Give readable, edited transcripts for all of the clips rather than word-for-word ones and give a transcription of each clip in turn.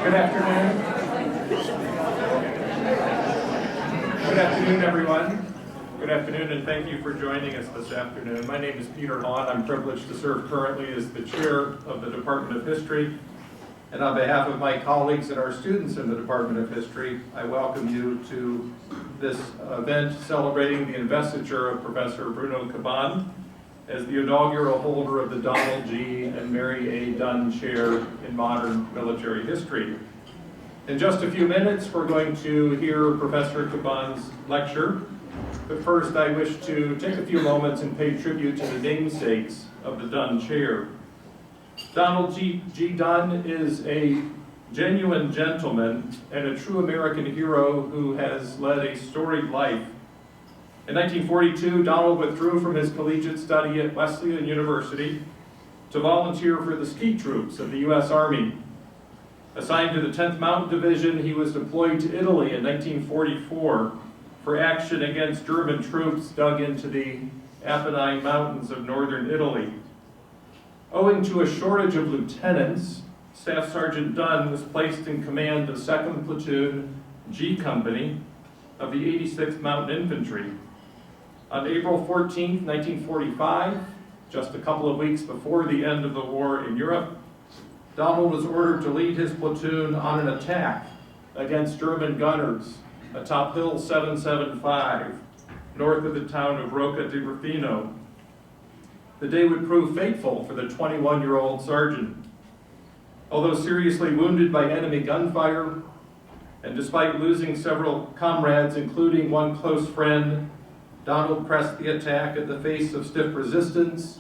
Good afternoon. Good afternoon, everyone. Good afternoon, and thank you for joining us this afternoon. My name is Peter Hahn. I'm privileged to serve currently as the chair of the Department of History. And on behalf of my colleagues and our students in the Department of History, I welcome you to this event celebrating the investiture of Professor Bruno Cabanes as the inaugural holder of the Donald G. and Mary A. Dunn Chair in Modern Military History. In just a few minutes, we're going to hear Professor Cabanes' lecture. But first, I wish to take a few moments and pay tribute to the namesakes of the Dunn Chair. Donald G. Dunn is a genuine gentleman and a true American hero who has led a storied life. In 1942, Donald withdrew from his collegiate study at Wesleyan University to volunteer for the ski troops of the U.S. Army. Assigned to the 10th Mountain Division, he was deployed to Italy in 1944 for action against German troops dug into the Apennine Mountains of northern Italy. Owing to a shortage of lieutenants, Staff Sergeant Dunn was placed in command of 2nd Platoon G Company of the 86th Mountain Infantry. On April 14, 1945, just a couple of weeks before the end of the war in Europe, Donald was ordered to lead his platoon on an attack against German gunners atop Hill 775, north of the town of Rocca di Rufino. The day would prove fateful for the 21-year-old sergeant. Although seriously wounded by enemy gunfire, and despite losing several comrades, including one close friend, Donald pressed the attack in the face of stiff resistance,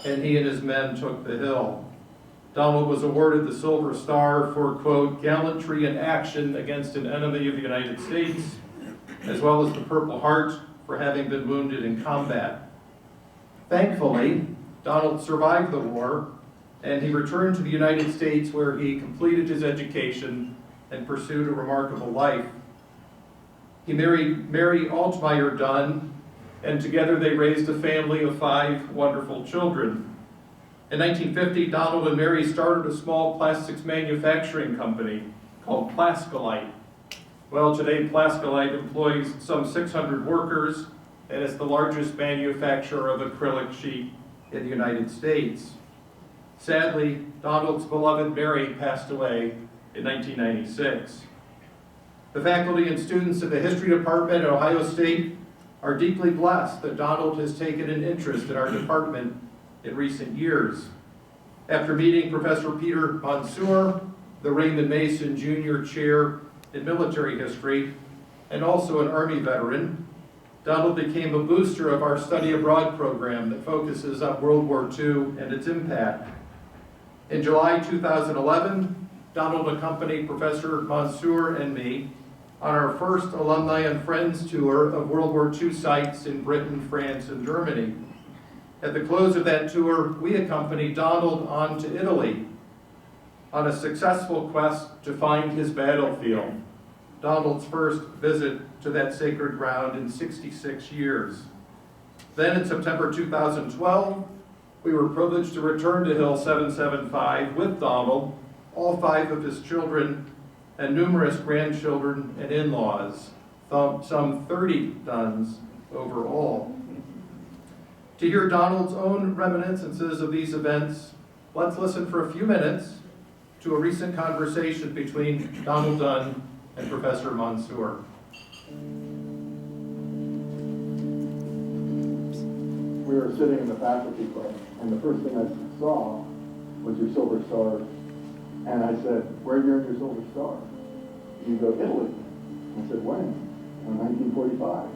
and he and his men took the hill. Donald was awarded the Silver Star for, quote, gallantry in action against an enemy of the United States, as well as the Purple Heart for having been wounded in combat. Thankfully, Donald survived the war, and he returned to the United States where he completed his education and pursued a remarkable life. He married Mary Altmeyer Dunn, and together they raised a family of 5 wonderful children. In 1950, Donald and Mary started a small plastics manufacturing company called Plaskolite. Well, today Plaskolite employs some 600 workers and is the largest manufacturer of acrylic sheet in the United States. Sadly, Donald's beloved Mary passed away in 1996. The faculty and students of the History Department at Ohio State are deeply blessed that Donald has taken an interest in our department in recent years. After meeting Professor Peter Mansour, the Raymond Mason Jr. Chair in Military History, and also an Army veteran, Donald became a booster of our study abroad program that focuses on World War II and its impact. In July 2011, Donald accompanied Professor Mansour and me on our first Alumni and Friends tour of World War II sites in Britain, France, and Germany. At the close of that tour, we accompanied Donald on to Italy on a successful quest to find his battlefield, Donald's first visit to that sacred ground in 66 years. Then in September 2012, we were privileged to return to Hill 775 with Donald, all 5 of his children, and numerous grandchildren and in-laws, some 30 Dunns overall. To hear Donald's own reminiscences of these events, let's listen for a few minutes to a recent conversation between Donald Dunn and Professor Mansour. We were sitting in the faculty club, and the first thing I saw was your Silver Star. And I said, where did you earn your Silver Star? And you go, Italy. I said, when? In 1945.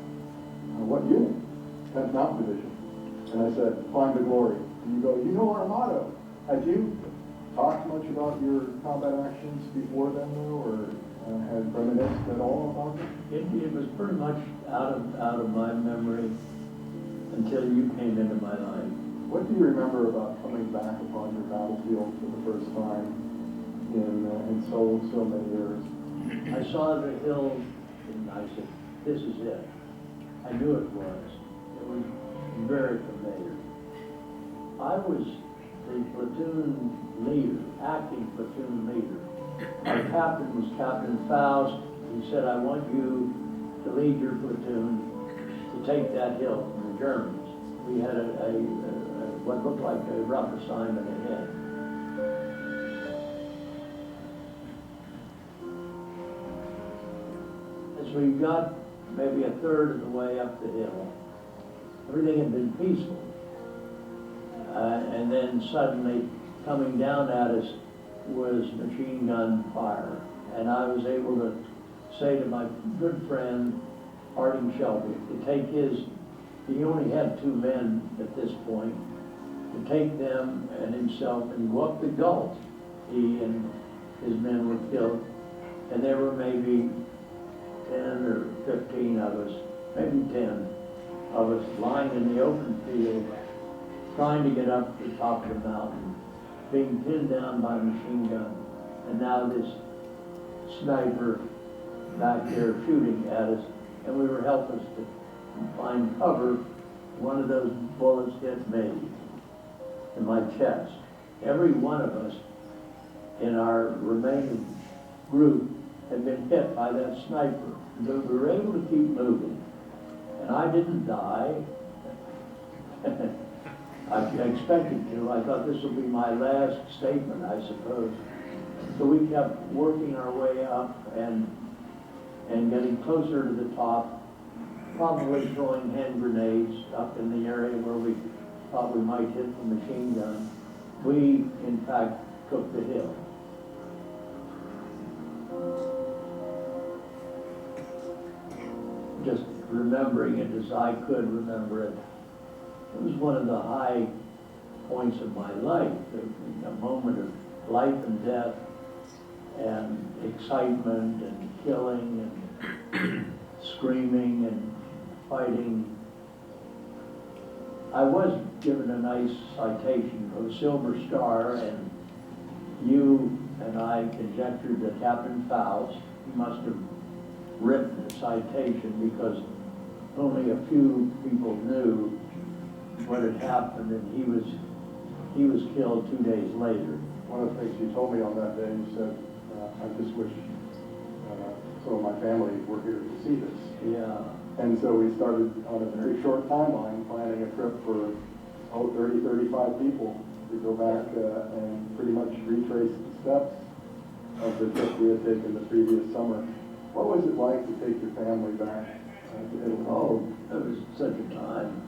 What unit? 10th Mountain Division. And I said, find the glory. And you go, you know our motto. Had you talked much about your combat actions before then, though, or had reminisced at all about it? It was pretty much out of my memory until you came into my life. What do you remember about coming back upon your battlefield for the first time in so many years? I saw the hill and I said, this is it. I knew it was. It was very familiar. I was the platoon leader, acting platoon leader Our captain was Captain Faust. He said, I want you to lead your platoon to take that hill from the Germans. We had what looked like a rough assignment ahead. As we got maybe a third of the way up the hill, everything had been peaceful. And then suddenly coming down at us was machine gun fire. And I was able to say to my good friend, Harding Shelby, to take he only had 2 men at this point, to take them and himself and go up the gulch. He and his men were killed, and there were maybe 10 or 15 of us, maybe 10 of us lying in the open field, trying to get up to the top of the mountain, being pinned down by a machine gun, and now this sniper back there shooting at us, and we were helpless to find cover. One of those bullets hit me in my chest. Every one of us in our remaining group had been hit by that sniper, but we were able to keep moving. And I didn't die. I expected to. I thought this would be my last statement, I suppose. So we kept working our way up and getting closer to the top, probably throwing hand grenades up in the area where we thought we might hit the machine gun. We, in fact, took the hill. Just remembering it as I could remember it, it was one of the high points of my life, a moment of life and death and excitement and killing and screaming and fighting. I was given a nice citation of a Silver Star, and you and I conjectured that Captain Faust, he must have written the citation because only a few people knew what had happened, and he was killed 2 days later. One of the things you told me on that day, you said, I just wish some of my family were here to see this. Yeah. And so we started on a very short timeline planning a trip for 30, 35 people to go back and pretty much retrace the steps of the trip we had taken the previous summer. What was it like to take your family back to Italy? Oh, it was such a time.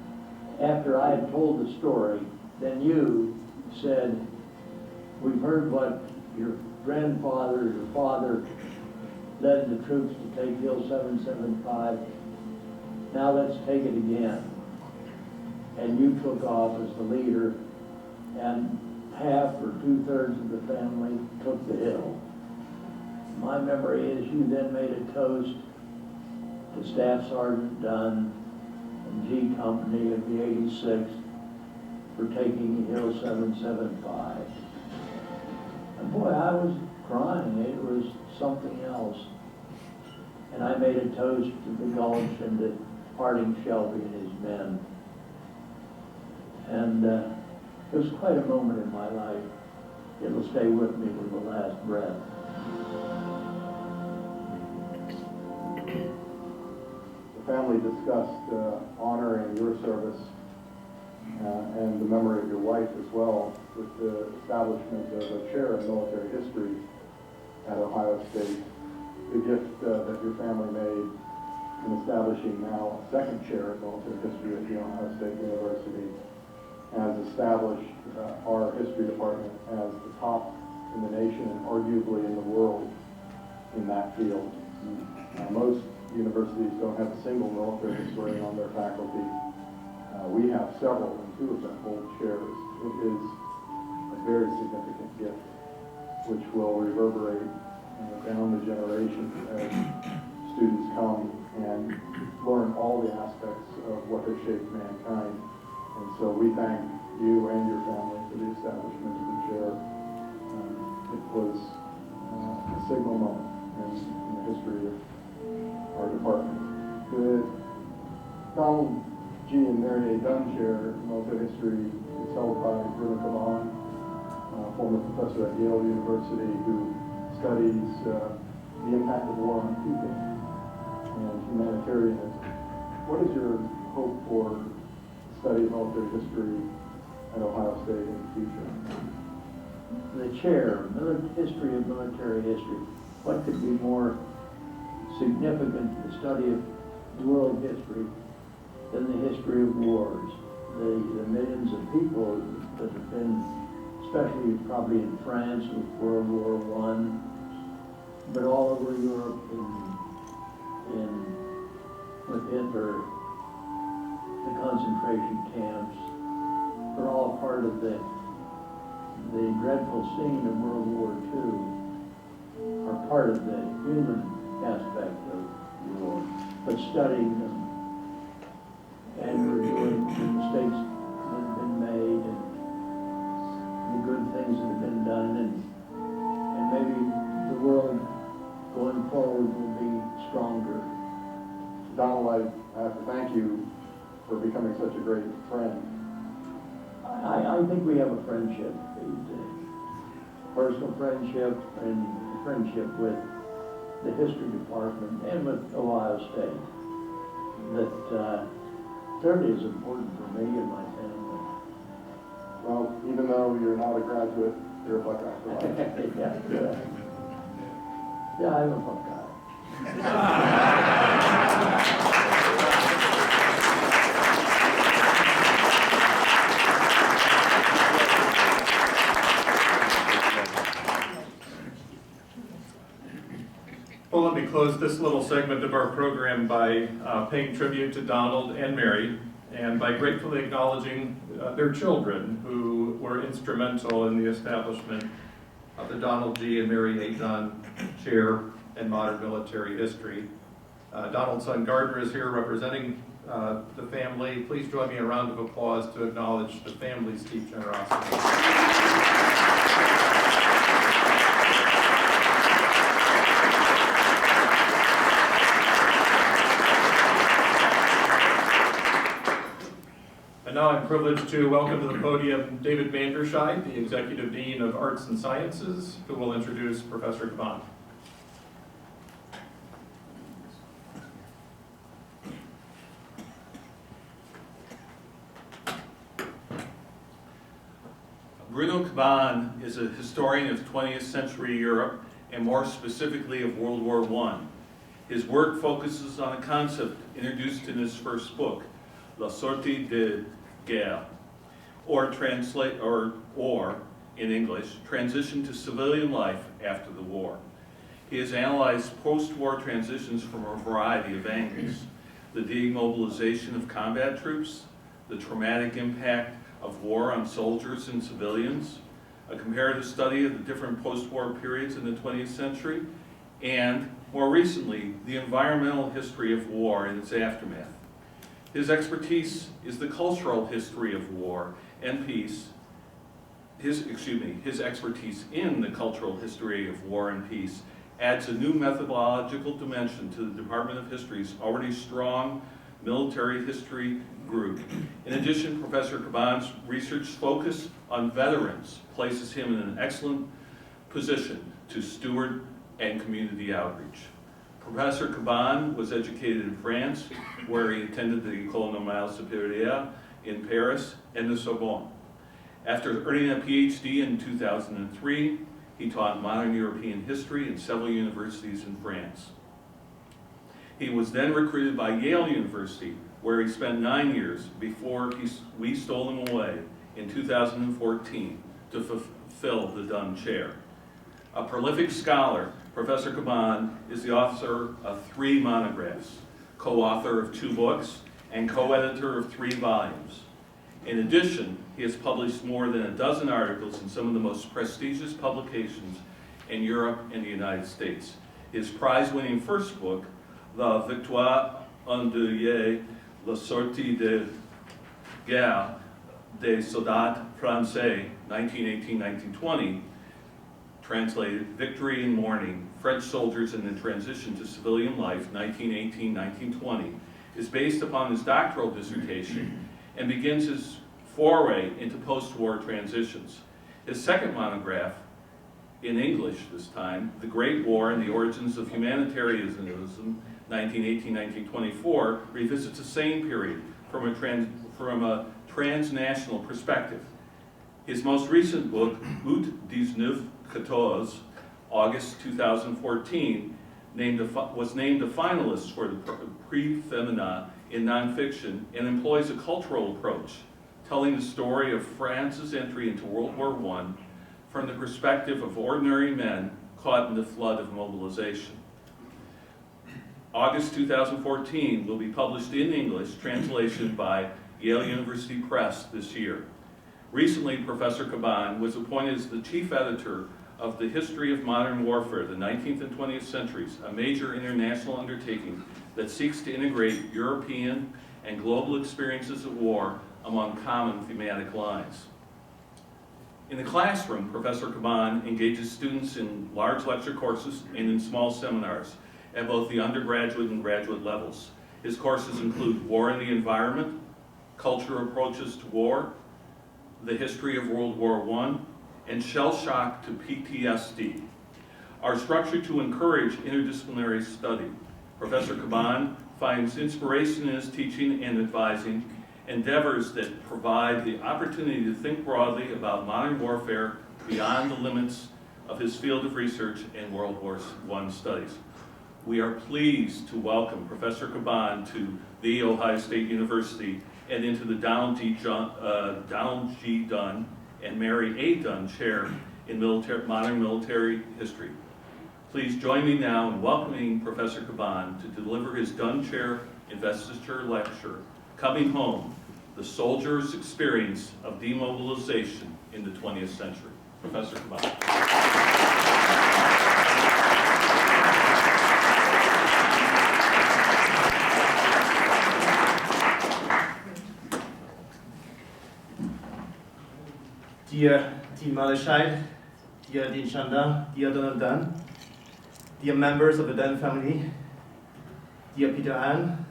After I had told the story, then you said, we've heard what your grandfather, your father led the troops to take Hill 775. Now let's take it again. And you took off as the leader, and half or 2/3 of the family took the hill. My memory is you then made a toast to Staff Sergeant Dunn and G Company of the 86th for taking Hill 775. And boy, I was crying. It was something else. And I made a toast to the Gulch and to Harding Shelby and his men. And it was quite a moment in my life. It'll stay with me to the last breath. The family discussed honoring your service and the memory of your wife as well with the establishment of a chair in military history at Ohio State. The gift that your family made in establishing now a second chair in military history at the Ohio State University has established our history department as the top in the nation and arguably in the world in that field. Most universities don't have a single military historian on their faculty. We have several, and 2 of them hold chairs. It is a very significant gift, which will reverberate down the generations as students come and learn all the aspects of what has shaped mankind. And so we thank you and your family for the establishment of the chair. It was a signal moment in the history of our department. The Donald G. and Mary A. Dunn Chair in Military History is held by Bruno Cabanes, former professor at Yale University, who studies the impact of war on people and humanitarianism. What is your hope for the study of military history at Ohio State in the future? The chair, history of military history. What could be more significant to the study of world history than the history of wars? The millions of people that have been, especially probably in France with World War I, but all over Europe with Hitler, the concentration camps, are all part of the dreadful scene of World War II, are part of the human aspect of war, but studying them and reviewing the mistakes that have been made and the good things that have been done, and maybe the world going forward will be stronger. Donald, I have to thank you for becoming such a great friend. I think we have a friendship, a personal friendship and friendship with the history department and with Ohio State that certainly is important for me and my family. Well, even though you're not a graduate, you're a Buckeye for life. Yeah, I'm a Buckeye. Well, let me close this little segment of our program by paying tribute to Donald and Mary, and by gratefully acknowledging their children who were instrumental in the establishment of the Donald G. and Mary A. Dunn Chair in Modern Military History. Donald's son Gardner is here representing the family. Please join me in a round of applause to acknowledge the family's deep generosity. And now I'm privileged to welcome to the podium David Vanderscheid, the Executive Dean of Arts and Sciences, who will introduce Professor Kaban. Bruno Cabanes is a historian of 20th century Europe, and more specifically of World War I. His work focuses on a concept introduced in his first book, La Sortie de Guerre, or in English, transition to civilian life after the war. He has analyzed post-war transitions from a variety of angles: the demobilization of combat troops, the traumatic impact of war on soldiers and civilians, a comparative study of the different post-war periods in the 20th century, and, more recently, the environmental history of war and its aftermath. His expertise is the cultural history of war and peace. His expertise in the cultural history of war and peace adds a new methodological dimension to the Department of History's already strong military history group. In addition, Professor Caban's research focus on veterans places him in an excellent position to steward and community outreach. Professor Kaban was educated in France, where he attended the École Normale Supérieure in Paris and the Sorbonne. After earning a PhD in 2003, he taught modern European history in several universities in France. He was then recruited by Yale University, where he spent 9 years before we stole him away in 2014 to fulfill the Dunn Chair. A prolific scholar, Professor Kaban is the author of 3 monographs, co-author of 2 books, and co-editor of 3 volumes. In addition, he has published more than a dozen articles in some of the most prestigious publications in Europe and the United States. His prize-winning first book, La Victoire endeuillée, La Sortie de Guerre des Soldats Français, 1918-1920, translated Victory in Mourning, French Soldiers in the Transition to Civilian Life, 1918-1920, is based upon his doctoral dissertation and begins his foray into post-war transitions. His second monograph in English this time, The Great War and the Origins of Humanitarianism, 1918-1924, revisits the same period from a transnational perspective. His most recent book, Août 1914, August 2014, was named a finalist for the Prix Femina in nonfiction and employs a cultural approach, telling the story of France's entry into World War I from the perspective of ordinary men caught in the flood of mobilization. August 2014 will be published in English, translation by Yale University Press this year. Recently, Professor Kaban was appointed as the chief editor of the History of Modern Warfare, the 19th and 20th centuries, a major international undertaking that seeks to integrate European and global experiences of war among common thematic lines. In the classroom, Professor Kaban engages students in large lecture courses and in small seminars at both the undergraduate and graduate levels. His courses include War and the Environment, Cultural Approaches to War, the History of World War I, and Shell Shock to PTSD, are structured to encourage interdisciplinary study. Professor Kaban finds inspiration in his teaching and advising endeavors that provide the opportunity to think broadly about modern warfare beyond the limits of his field of research and World War I studies. We are pleased to welcome Professor Kaban to The Ohio State University and into the Donald G. Dunn and Mary A. Dunn Chair in Modern Military History. Please join me now in welcoming Professor Kaban to deliver his Dunn Chair investiture lecture, Coming Home, the Soldier's Experience of Demobilization in the 20th Century. Professor Kaban. Dear Dean Maleshide, dear Dean Chanda, dear Donald Dunn, dear members of the Dunn family, dear Peter Ann,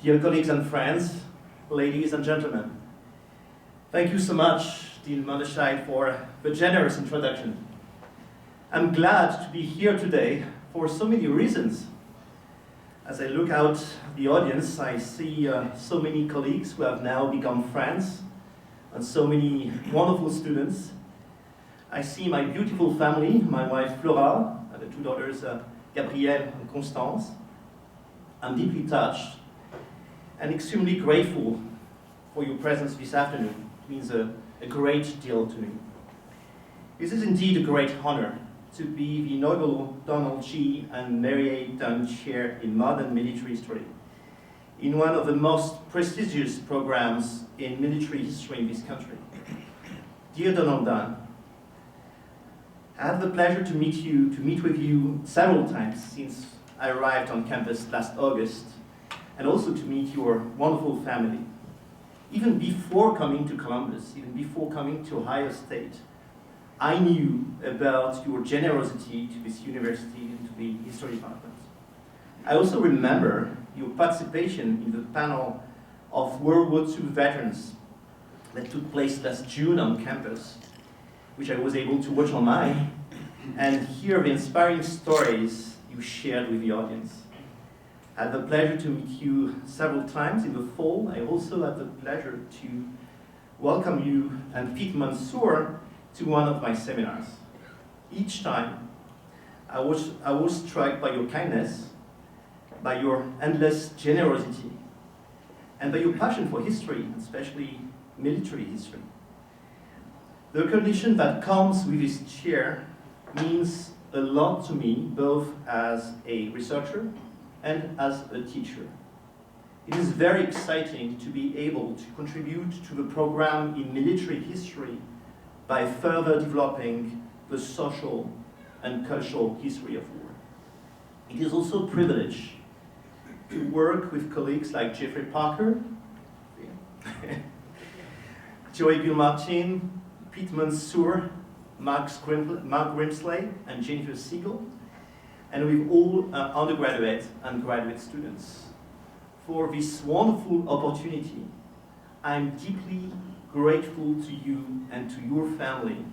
dear colleagues and friends, ladies and gentlemen. Thank you so much, Dean Maleshide, for the generous introduction. I'm glad to be here today for so many reasons. As I look out the audience, I see so many colleagues who have now become friends, and so many wonderful students. I see my beautiful family, my wife Flora, and the two daughters Gabrielle and Constance. I'm deeply touched and extremely grateful for your presence this afternoon. It means a great deal to me. This is indeed a great honor to be the inaugural Donald G. and Mary A. Dunn Chair in Modern Military History, in one of the most prestigious programs in military history in this country. Dear Donald Dunn, I had the pleasure to meet with you several times since I arrived on campus last August, and also to meet your wonderful family. Even before coming to Columbus, even before coming to Ohio State, I knew about your generosity to this university and to the history department. I also remember your participation in the panel of World War II veterans that took place last June on campus, which I was able to watch online and hear the inspiring stories you shared with the audience. I had the pleasure to meet you several times in the fall. I also had the pleasure to welcome you and Pete Mansour to one of my seminars. Each time, I was struck by your kindness, by your endless generosity, and by your passion for history, especially military history. The recognition that comes with this chair means a lot to me, both as a researcher and as a teacher. It is very exciting to be able to contribute to the program in military history by further developing the social and cultural history of war. It is also a privilege to work with colleagues like Jeffrey Parker, Joey Gilmartin, Pete Mansour, Mark Grimsley, and Jennifer Siegel, and with all undergraduate and graduate students. For this wonderful opportunity, I'm deeply grateful to you and to your family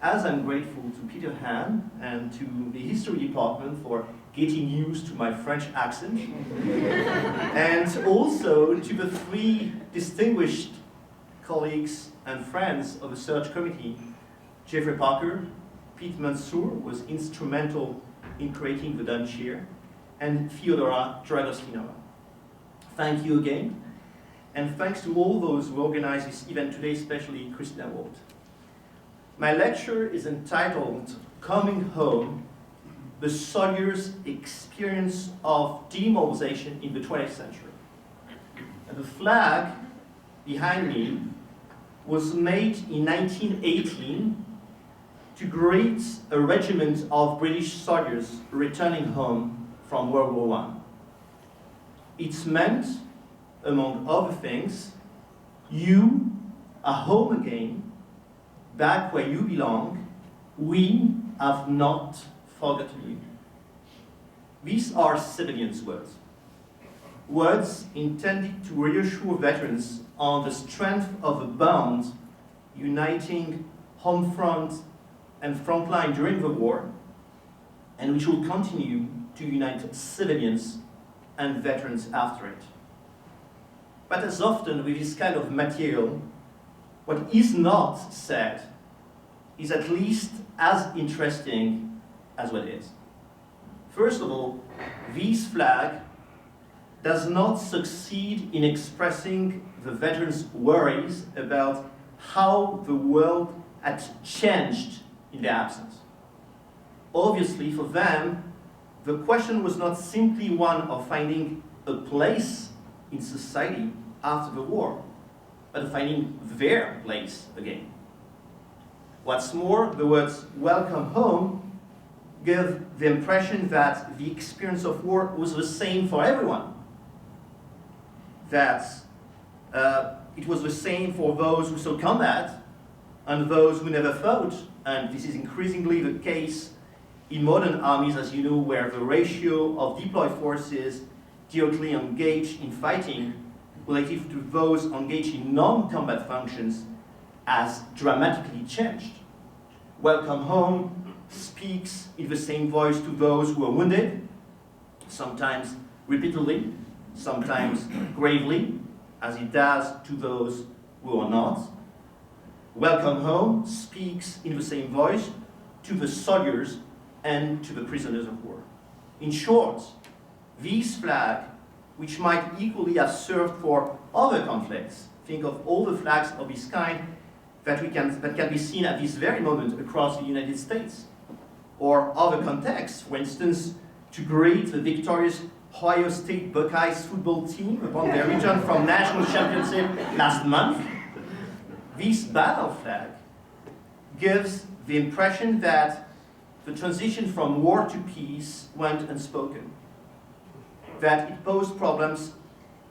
as I'm grateful to Peter Hahn and to the history department for getting used to my French accent, and also to the three distinguished colleagues and friends of the search committee, Jeffrey Parker, Pete Mansour was instrumental in creating the Dunn Chair, and Fyodora Dragostinova. Thank you again, and thanks to all those who organized this event today, especially Christina Ward. My lecture is entitled Coming Home, the Soldier's Experience of Demobilization in the 20th Century. And the flag behind me was made in 1918 to greet a regiment of British soldiers returning home from World War I. It's meant, among other things, you are home again, back where you belong. We have not forgotten you. These are civilians' words. Words intended to reassure veterans on the strength of the bond uniting home front and frontline during the war, and which will continue to unite civilians and veterans after it. But as often with this kind of material, what is not said is at least as interesting as what is. First of all, this flag does not succeed in expressing the veterans' worries about how the world had changed in their absence. Obviously, for them, the question was not simply one of finding a place in society after the war, but of finding their place again. What's more, the words "welcome home" give the impression that the experience of war was the same for everyone. That it was the same for those who saw combat and those who never fought, and this is increasingly the case in modern armies, as you know, where the ratio of deployed forces directly engaged in fighting relative to those engaged in non-combat functions has dramatically changed. Welcome home speaks in the same voice to those who are wounded, sometimes repeatedly, sometimes gravely, as it does to those who are not. Welcome home speaks in the same voice to the soldiers and to the prisoners of war. In short, this flag, which might equally have served for other conflicts, think of all the flags of this kind that can be seen at this very moment across the United States, or other contexts, for instance, to greet the victorious Ohio State Buckeyes football team upon their return from national championship last month. This battle flag gives the impression that the transition from war to peace went unspoken, that it posed problems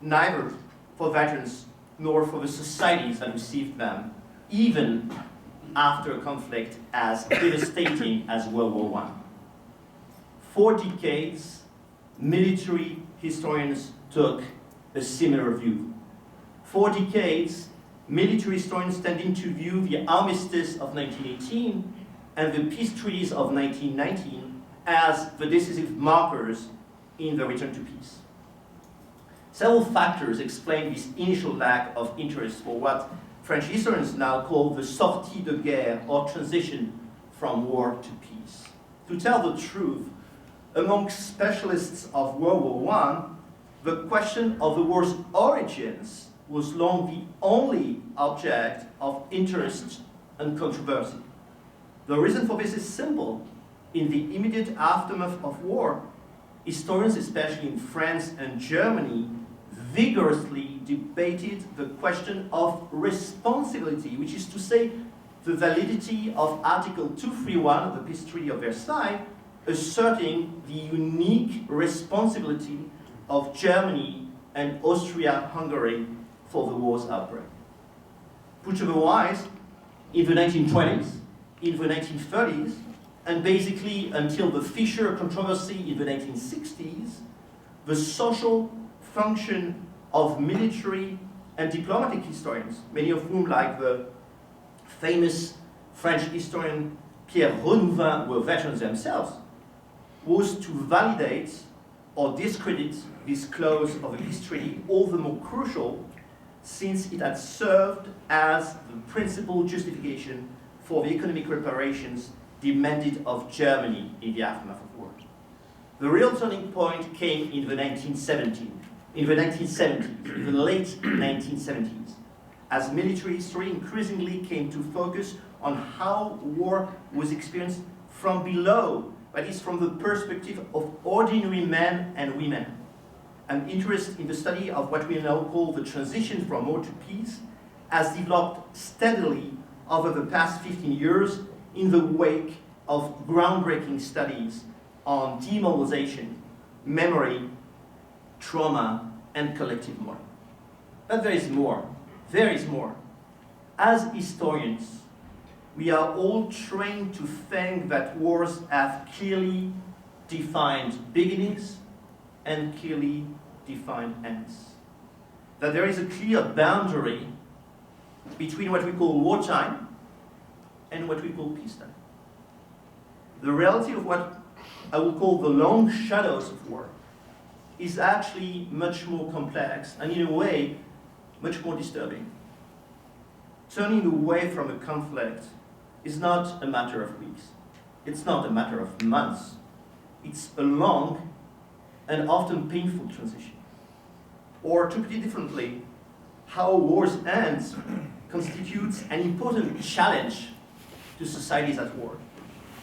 neither for veterans nor for the societies that received them, even after a conflict as devastating as World War I. For decades, military historians took a similar view. For decades, military historians tended to view the armistice of 1918 and the peace treaties of 1919 as the decisive markers in the return to peace. Several factors explain this initial lack of interest for what French historians now call the sortie de guerre, or transition from war to peace. To tell the truth, among specialists of World War I, the question of the war's origins was long the only object of interest and controversy. The reason for this is simple. In the immediate aftermath of war, historians, especially in France and Germany, vigorously debated the question of responsibility, which is to say, the validity of Article 231 of the Peace Treaty of Versailles, asserting the unique responsibility of Germany and Austria-Hungary for the war's outbreak. Put otherwise, in the 1920s, in the 1930s, and basically until the Fischer controversy in the 1960s, the social function of military and diplomatic historians, many of whom, like the famous French historian Pierre Renouvin were veterans themselves, was to validate or discredit this clause of a peace treaty, all the more crucial since it had served as the principal justification for the economic reparations demanded of Germany in the aftermath of war. The real turning point came in the 1970s, in the late 1970s, as military history increasingly came to focus on how war was experienced from below, that is, from the perspective of ordinary men and women. An interest in the study of what we now call the transition from war to peace has developed steadily over the past 15 years in the wake of groundbreaking studies on demobilization, memory, trauma, and collective mourning. But there is more. There is more. As historians, we are all trained to think that wars have clearly defined beginnings and clearly defined ends. That there is a clear boundary between what we call wartime and what we call peacetime. The reality of what I will call the long shadows of war is actually much more complex and in a way much more disturbing. Turning away from a conflict is not a matter of weeks. It's not a matter of months. It's a long and often painful transition. Or to put it differently, how wars end constitutes an important challenge to societies at war.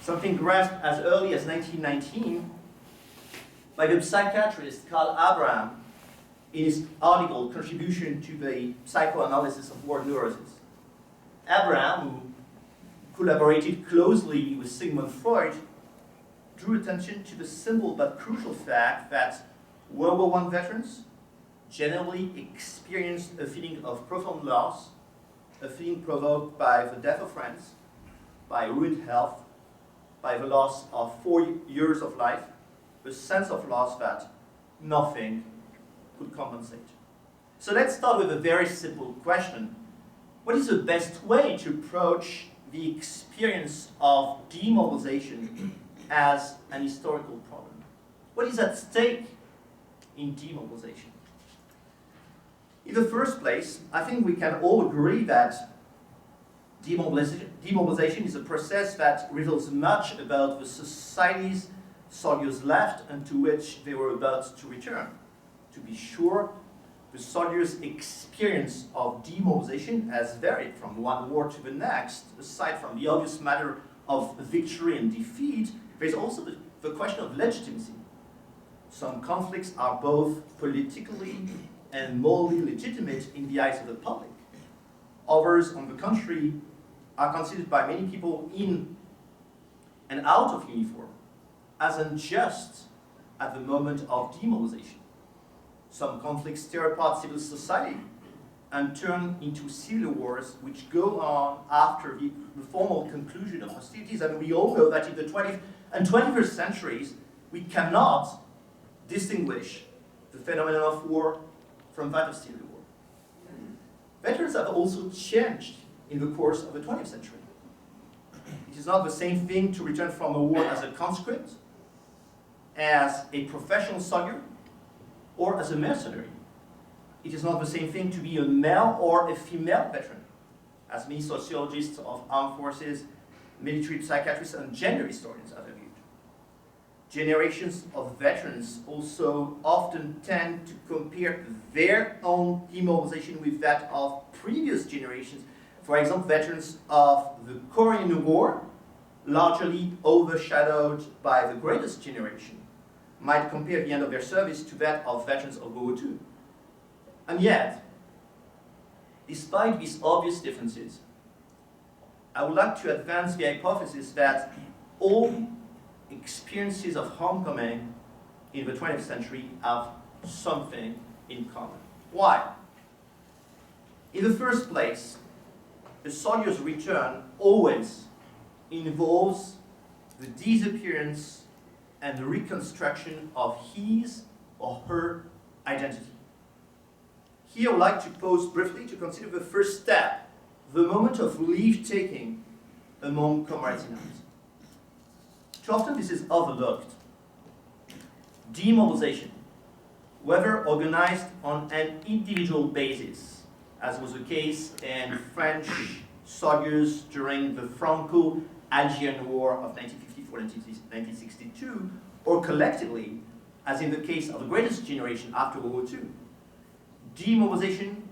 Something grasped as early as 1919 by the psychiatrist Carl Abraham in his article, Contribution to the Psychoanalysis of War Neurosis. Abraham, who collaborated closely with Sigmund Freud, drew attention to the simple but crucial fact that World War I veterans generally experienced a feeling of profound loss, a feeling provoked by the death of friends, by ruined health, by the loss of 4 years of life, the sense of loss that nothing could compensate. So let's start with a very simple question. What is the best way to approach the experience of demobilization as an historical problem? What is at stake in demobilization? In the first place, I think we can all agree that demobilization is a process that reveals much about the societies soldiers left and to which they were about to return. To be sure, the soldiers' experience of demobilization has varied from one war to the next. Aside from the obvious matter of victory and defeat, there's also the question of legitimacy. Some conflicts are both politically and morally legitimate in the eyes of the public. Others, on the contrary, are considered by many people in and out of uniform as unjust at the moment of demobilization. Some conflicts tear apart civil society and turn into civil wars which go on after the formal conclusion of hostilities. And we all know that in the 20th and 21st centuries, we cannot distinguish the phenomenon of war from that of civil war. Veterans have also changed in the course of the 20th century. It is not the same thing to return from a war as a conscript, as a professional soldier, or as a mercenary. It is not the same thing to be a male or a female veteran, as many sociologists of armed forces, military psychiatrists, and gender historians have argued. Generations of veterans also often tend to compare their own demobilization with that of previous generations. For example, veterans of the Korean War, largely overshadowed by the greatest generation, might compare the end of their service to that of veterans of World War II. And yet, despite these obvious differences, I would like to advance the hypothesis that all experiences of homecoming in the 20th century have something in common. Why? In the first place, a soldier's return always involves the disappearance and the reconstruction of his or her identity. Here I would like to pause briefly to consider the first step, the moment of leave-taking among comrades in arms. Too often this is overlooked. Demobilization, whether organized on an individual basis, as was the case in French soldiers during the Franco-Algerian War of 1954-1962, or collectively, as in the case of the greatest generation after World War II. Demobilization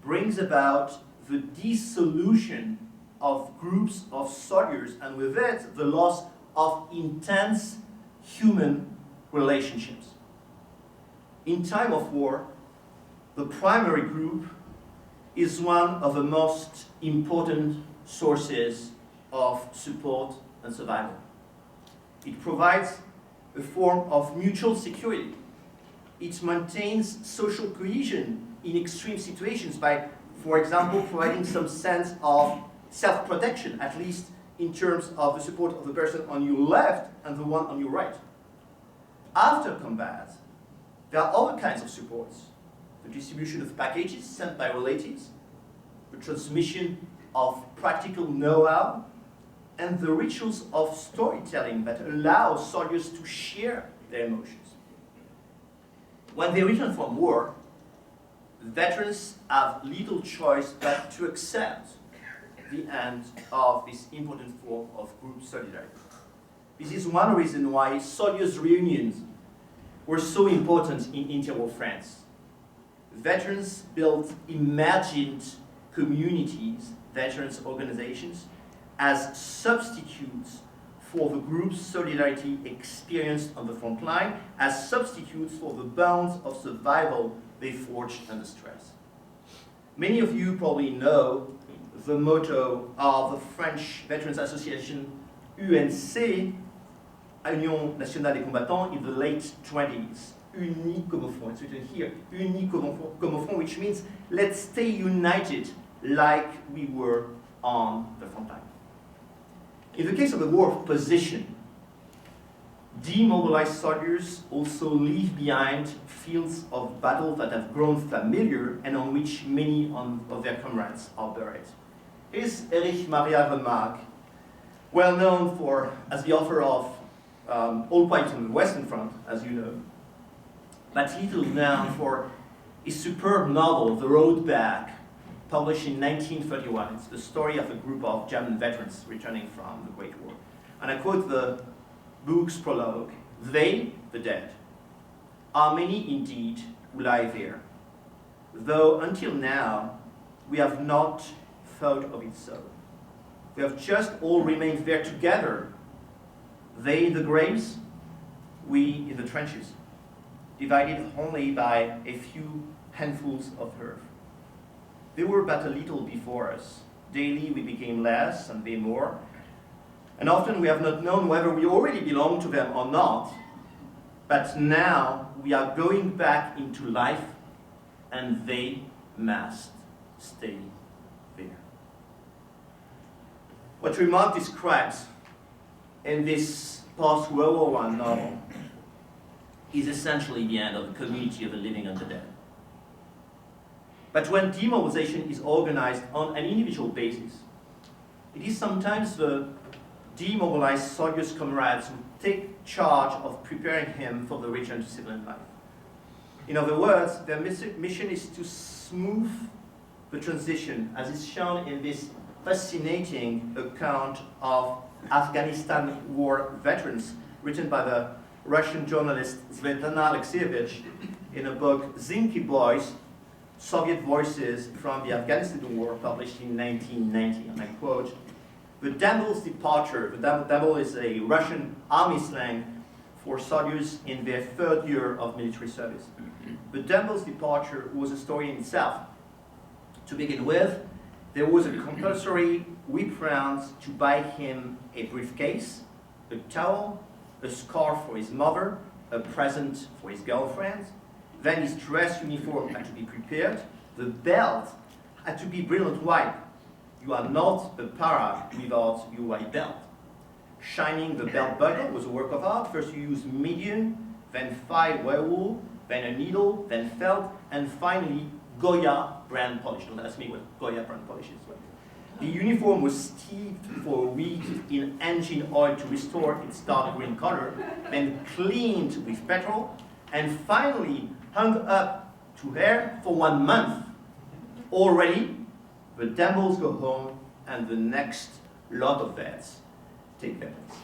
brings about the dissolution of groups of soldiers, and with it, the loss of intense human relationships. In time of war, the primary group is one of the most important sources of support and survival. It provides a form of mutual security. It maintains social cohesion in extreme situations by, for example, providing some sense of self-protection, at least in terms of the support of the person on your left and the one on your right. After combat, there are other kinds of supports. The distribution of packages sent by relatives, the transmission of practical know-how, and the rituals of storytelling that allow soldiers to share their emotions. When they return from war, veterans have little choice but to accept the end of this important form of group solidarity. This is one reason why soldiers' reunions were so important in interwar France. Veterans built imagined communities, veterans organizations, as substitutes for the group's solidarity experienced on the front line, as substitutes for the bonds of survival they forged under stress. Many of you probably know the motto of the French Veterans Association, UNC, Union Nationale des Combattants, in the late 20s. Unis comme au front, it's written here, unis comme au front, which means let's stay united like we were on the front line. In the case of the war of position, demobilized soldiers also leave behind fields of battle that have grown familiar and on which many of their comrades are buried. Here's Erich Maria Remarque, well known as the author of All Quiet on the Western Front, as you know, but little known for his superb novel, The Road Back, published in 1931. It's the story of a group of German veterans returning from the Great War. And I quote the book's prologue: "They, the dead, are many indeed who lie there, though until now we have not thought of it so. We have just all remained there together, they in the graves, we in the trenches, divided only by a few handfuls of earth. They were but a little before us. Daily we became less and they more, and often we have not known whether we already belong to them or not, but now we are going back into life and they must stay there." What Remarque describes in this post-World War I novel is essentially the end of the community of the living and the dead. But when demobilization is organized on an individual basis, it is sometimes the demobilized soldier's comrades who take charge of preparing him for the return to civilian life. In other words, their mission is to smooth the transition, as is shown in this fascinating account of Afghanistan war veterans written by the Russian journalist Svetlana Alexievich in a book, Zinky Boys, Soviet Voices from the Afghanistan War, published in 1990. And I quote, "The Demo's departure," the Demo is a Russian army slang for soldiers in their third year of military service. "The Demo's departure was a story in itself. To begin with, there was a compulsory whip round to buy him a briefcase, a towel, a scarf for his mother, a present for his girlfriend. Then his dress uniform had to be prepared. The belt had to be brilliant white. You are not a para without your white belt. Shining the belt buckle was a work of art. First you use medium, then fine wool, then a needle, then felt, and finally Goya brand polish." Don't ask me what Goya brand polish is. The uniform was steeped for a week in engine oil to restore its dark green color, then cleaned with petrol, and finally hung up to air for 1 month. Already, the demos go home and the next lot of vets take their place.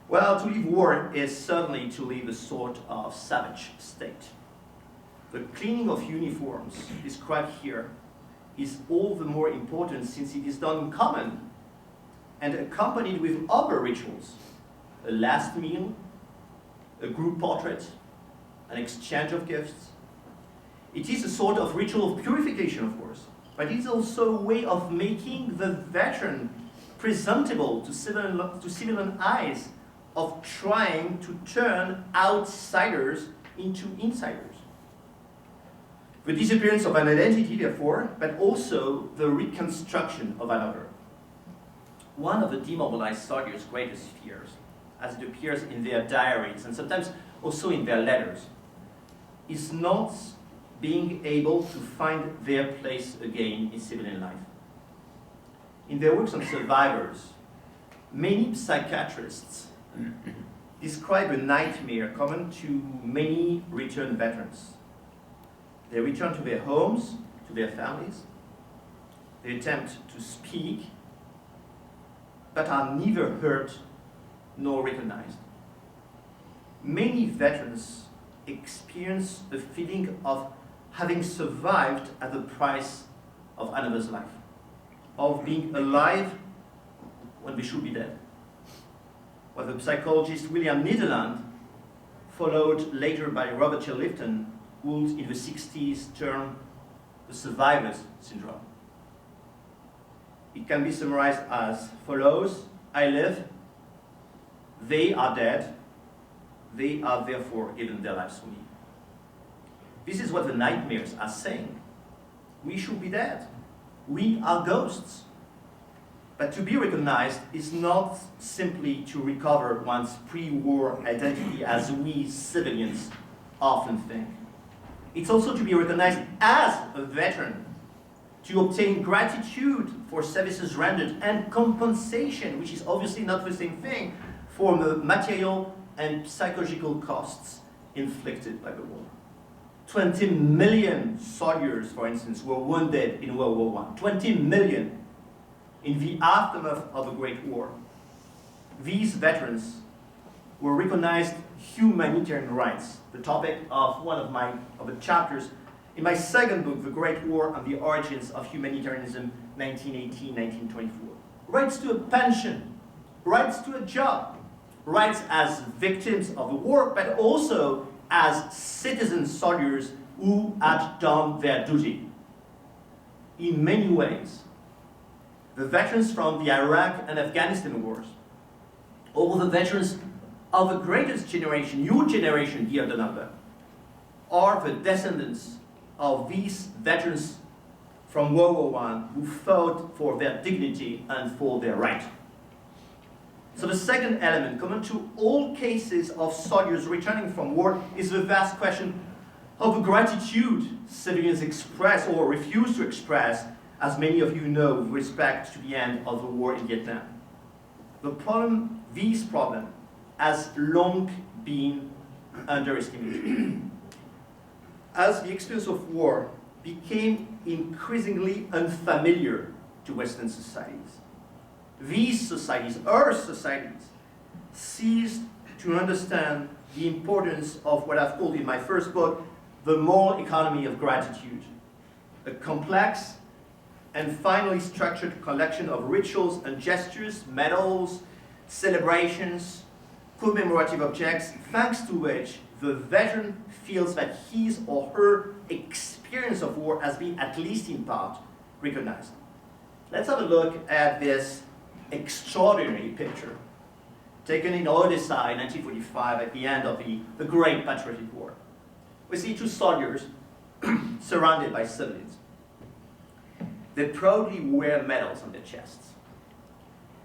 Well, to leave war is certainly to leave a sort of savage state. The cleaning of uniforms described here is all the more important since it is done in common and accompanied with other rituals: a last meal, a group portrait, an exchange of gifts. It is a sort of ritual of purification, of course, but it is also a way of making the veteran presentable to civilian eyes, of trying to turn outsiders into insiders. The disappearance of an identity, therefore, but also the reconstruction of another. One of the demobilized soldiers' greatest fears, as it appears in their diaries and sometimes also in their letters, is not being able to find their place again in civilian life. In their works on survivors, many psychiatrists describe a nightmare common to many returned veterans. They return to their homes, to their families. They attempt to speak, but are neither heard nor recognized. Many veterans experience the feeling of having survived at the price of another's life, of being alive when they should be dead. What the psychologist William Nederland, followed later by Robert J. Lifton, would in the 60s term the survivor's syndrome. It can be summarized as follows: I live, they are dead, they are therefore given their lives for me. This is what the nightmares are saying. We should be dead. We are ghosts. But to be recognized is not simply to recover one's pre-war identity as we civilians often think. It's also to be recognized as a veteran, to obtain gratitude for services rendered and compensation, which is obviously not the same thing, for the material and psychological costs inflicted by the war. 20 million soldiers, for instance, were wounded in World War I. 20 million in the aftermath of the Great War. These veterans were recognized humanitarian rights, the topic of one of the chapters in my second book, The Great War and the Origins of Humanitarianism, 1918-1924. Rights to a pension, rights to a job, rights as victims of the war, but also as citizen soldiers who had done their duty. In many ways, the veterans from the Iraq and Afghanistan wars, or the veterans of the greatest generation, your generation, dear Donalda, are the descendants of these veterans from World War I who fought for their dignity and for their right. So the second element, common to all cases of soldiers returning from war, is the vast question of the gratitude civilians express or refuse to express, as many of you know, with respect to the end of the war in Vietnam. This problem has long been underestimated. As the experience of war became increasingly unfamiliar to Western societies, these societies, our societies, ceased to understand the importance of what I've called in my first book, the moral economy of gratitude, a complex and finely structured collection of rituals and gestures, medals, celebrations, commemorative objects, thanks to which the veteran feels that his or her experience of war has been, at least in part, recognized. Let's have a look at this extraordinary picture taken in Odessa in 1945 at the end of the Great Patriotic War. We see two soldiers surrounded by civilians. They proudly wear medals on their chests.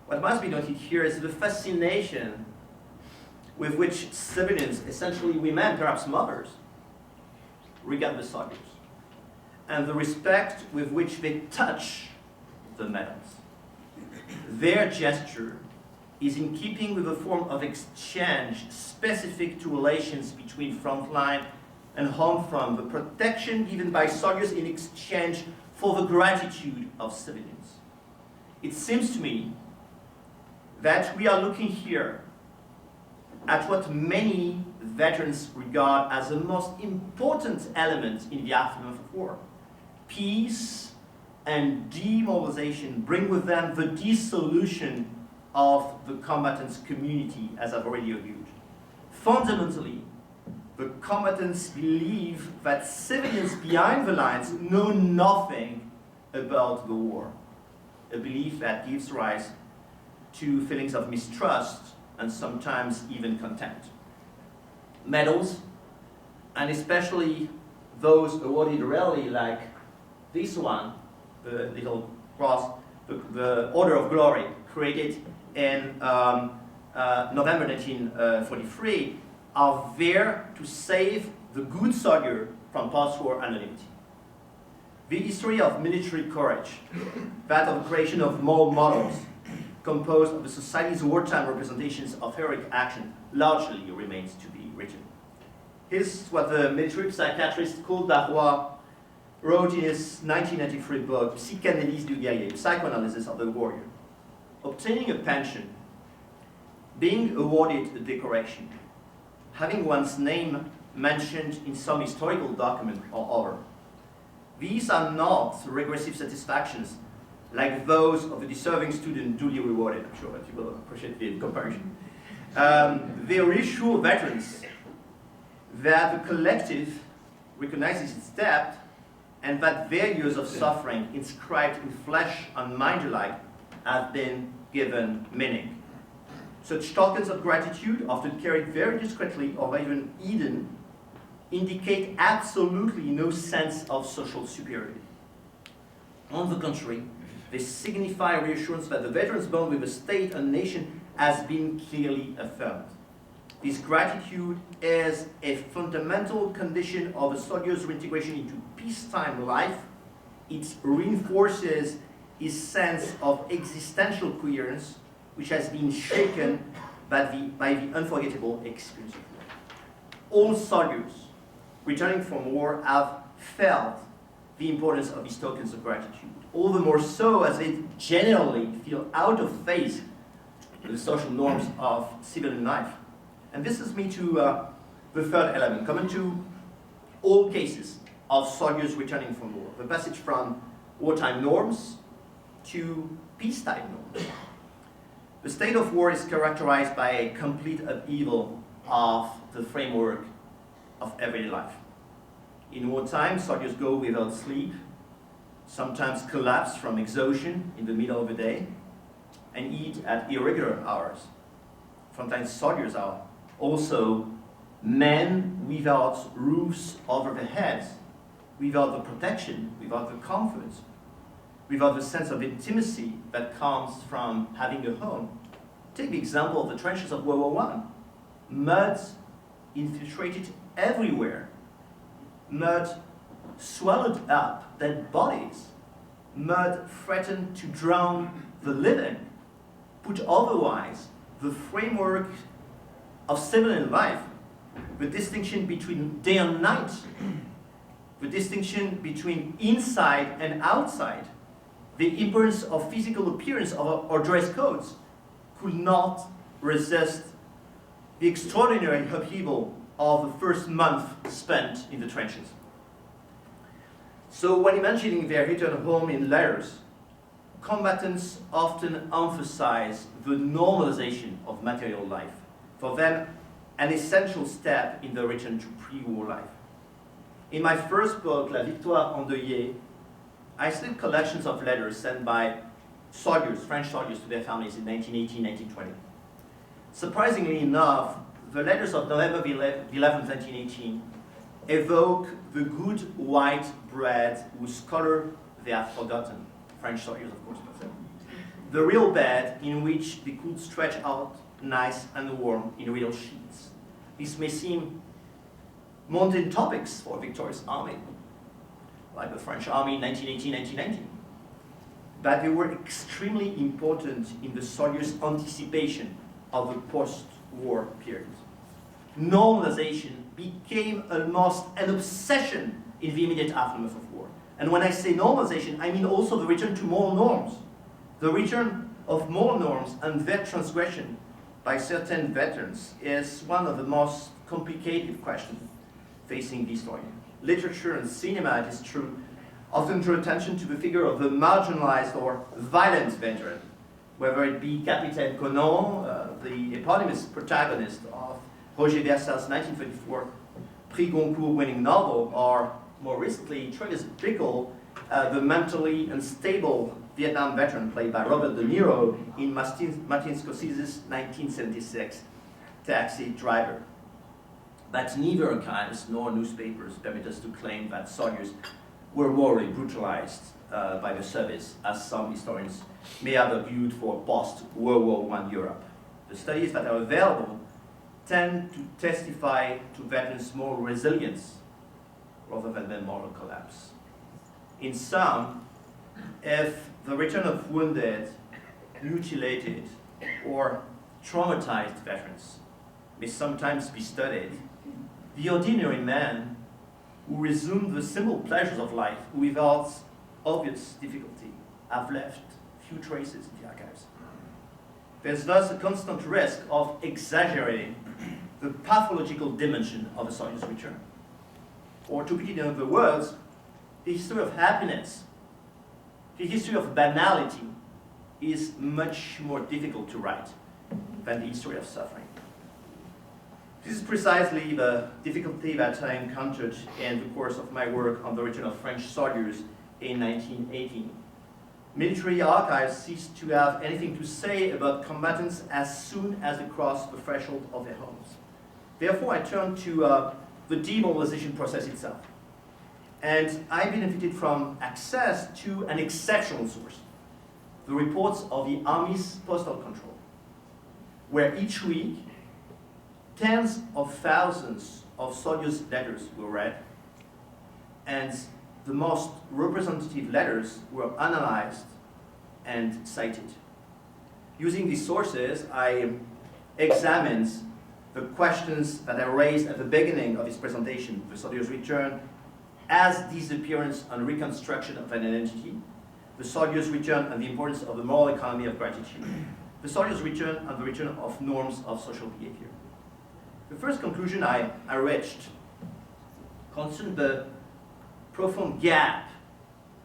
What must be noted here is the fascination with which civilians, essentially women, perhaps mothers, regard the soldiers, and the respect with which they touch the medals. Their gesture is in keeping with a form of exchange specific to relations between frontline and home front, the protection given by soldiers in exchange for the gratitude of civilians. It seems to me that we are looking here at what many veterans regard as the most important element in the aftermath of war. Peace and demobilization bring with them the dissolution of the combatants' community, as I've already argued. Fundamentally, the combatants believe that civilians behind the lines know nothing about the war, a belief that gives rise to feelings of mistrust and sometimes even contempt. Medals, and especially those awarded rarely, like this one, the little cross, the Order of Glory, created in November 1943, are there to save the good soldier from post-war anonymity. The history of military courage, that of the creation of moral models, composed of the society's wartime representations of heroic action, largely remains to be written. Here's what the military psychiatrist Claude Barrois wrote in his 1993 book, Psychanalyse du guerrier, Psychoanalysis of the Warrior. Obtaining a pension, being awarded a decoration, having one's name mentioned in some historical document or other, these are not regressive satisfactions like those of a deserving student duly rewarded. I'm sure that you will appreciate the comparison. They reassure veterans that the collective recognizes its depth and that their years of suffering inscribed in flesh and mind alike have been given meaning. Such tokens of gratitude, often carried very discreetly or even hidden, indicate absolutely no sense of social superiority. On the contrary, they signify reassurance that the veteran's bond with the state and nation has been clearly affirmed. This gratitude is a fundamental condition of a soldier's reintegration into peacetime life. It reinforces his sense of existential coherence, which has been shaken by the unforgettable experience of war. All soldiers returning from war have felt the importance of these tokens of gratitude, all the more so as they generally feel out of phase with the social norms of civilian life. And this is me to the third element, common to all cases of soldiers returning from war, the passage from wartime norms to peacetime norms. The state of war is characterized by a complete upheaval of the framework of everyday life. In wartime, soldiers go without sleep, sometimes collapse from exhaustion in the middle of the day, and eat at irregular hours. Sometimes soldiers are also men without roofs over their heads, without the protection, without the comfort, without the sense of intimacy that comes from having a home. Take the example of the trenches of World War I. Mud infiltrated everywhere. Mud swallowed up dead bodies. Mud threatened to drown the living. Put otherwise, the framework of civilian life, the distinction between day and night, the distinction between inside and outside, the importance of physical appearance or dress codes, could not resist the extraordinary upheaval of the first month spent in the trenches. So when imagining their return home in letters, combatants often emphasize the normalization of material life, for them an essential step in the return to pre-war life. In my first book, La Victoire endeuillée, I studied collections of letters sent by soldiers, French soldiers, to their families in 1918, 1920. Surprisingly enough, the letters of November 11, 1918 evoke the good white bread whose color they have forgotten. French soldiers, of course. The real bed in which they could stretch out nice and warm in real sheets. This may seem mundane topics for a victorious army, like the French army in 1918, 1919. but they were extremely important in the soldiers' anticipation of the post-war period. Normalization became almost an obsession in the immediate aftermath of war. And when I say normalization, I mean also the return to moral norms. The return of moral norms and their transgression by certain veterans is one of the most complicated questions facing the historian. Literature and cinema, it is true, often draw attention to the figure of the marginalized or violent veteran, whether it be Capitaine Conan, the eponymous protagonist of Roger Versal's 1934 Prix Goncourt winning novel, or more recently, Travis Bickle, the mentally unstable Vietnam veteran played by Robert De Niro in Martin Scorsese's 1976 Taxi Driver. But neither archives nor newspapers permit us to claim that soldiers were morally brutalized by the service, as some historians may have argued for post-World War I Europe. The studies that are available tend to testify to veterans' moral resilience rather than their moral collapse. In sum, if the return of wounded, mutilated, or traumatized veterans may sometimes be studied, the ordinary man who resumed the simple pleasures of life without obvious difficulty have left few traces in the archives. There's thus a constant risk of exaggerating the pathological dimension of a soldier's return. Or to put it in other words, the history of happiness, the history of banality is much more difficult to write than the history of suffering. This is precisely the difficulty that I encountered in the course of my work on the return of French soldiers in 1918. Military archives ceased to have anything to say about combatants as soon as they crossed the threshold of their homes. Therefore, I turned to the demobilization process itself. And I benefited from access to an exceptional source, the reports of the Army's Postal Control, where each week tens of thousands of soldiers' letters were read, and the most representative letters were analyzed and cited. Using these sources, I examined the questions that I raised at the beginning of this presentation: the soldier's return as disappearance and reconstruction of an identity, the soldier's return and the importance of the moral economy of gratitude, the soldier's return and the return of norms of social behavior. The first conclusion I reached concerned the profound gap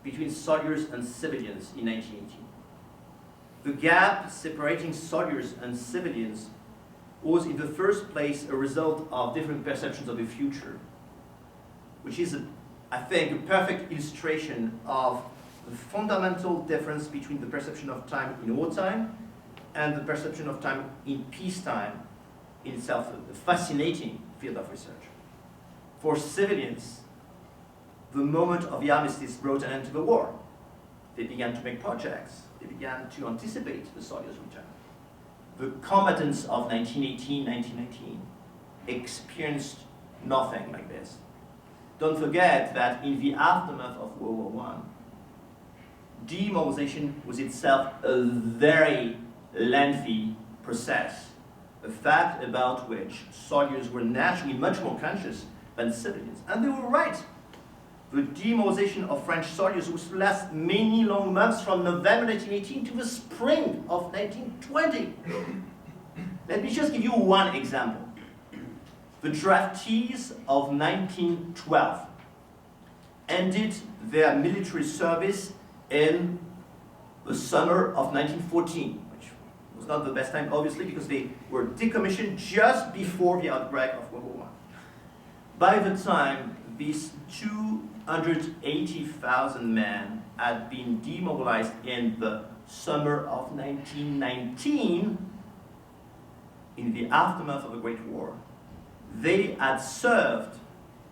between soldiers and civilians in 1918. The gap separating soldiers and civilians was in the first place a result of different perceptions of the future, which is, I think, a perfect illustration of the fundamental difference between the perception of time in wartime and the perception of time in peacetime, in itself a fascinating field of research. For civilians, the moment of the armistice brought an end to the war. They began to make projects. They began to anticipate the soldier's return. The combatants of 1918, 1919 experienced nothing like this. Don't forget that in the aftermath of World War I, demobilization was itself a very lengthy process, a fact about which soldiers were naturally much more conscious than civilians. And they were right. The demobilization of French soldiers was to last many long months from November 1918 to the spring of 1920. Let me just give you one example. The draftees of 1912 ended their military service in the summer of 1914, which was not the best time, obviously, because they were decommissioned just before the outbreak of World War I. By the time these 280,000 men had been demobilized in the summer of 1919, in the aftermath of the Great War, they had served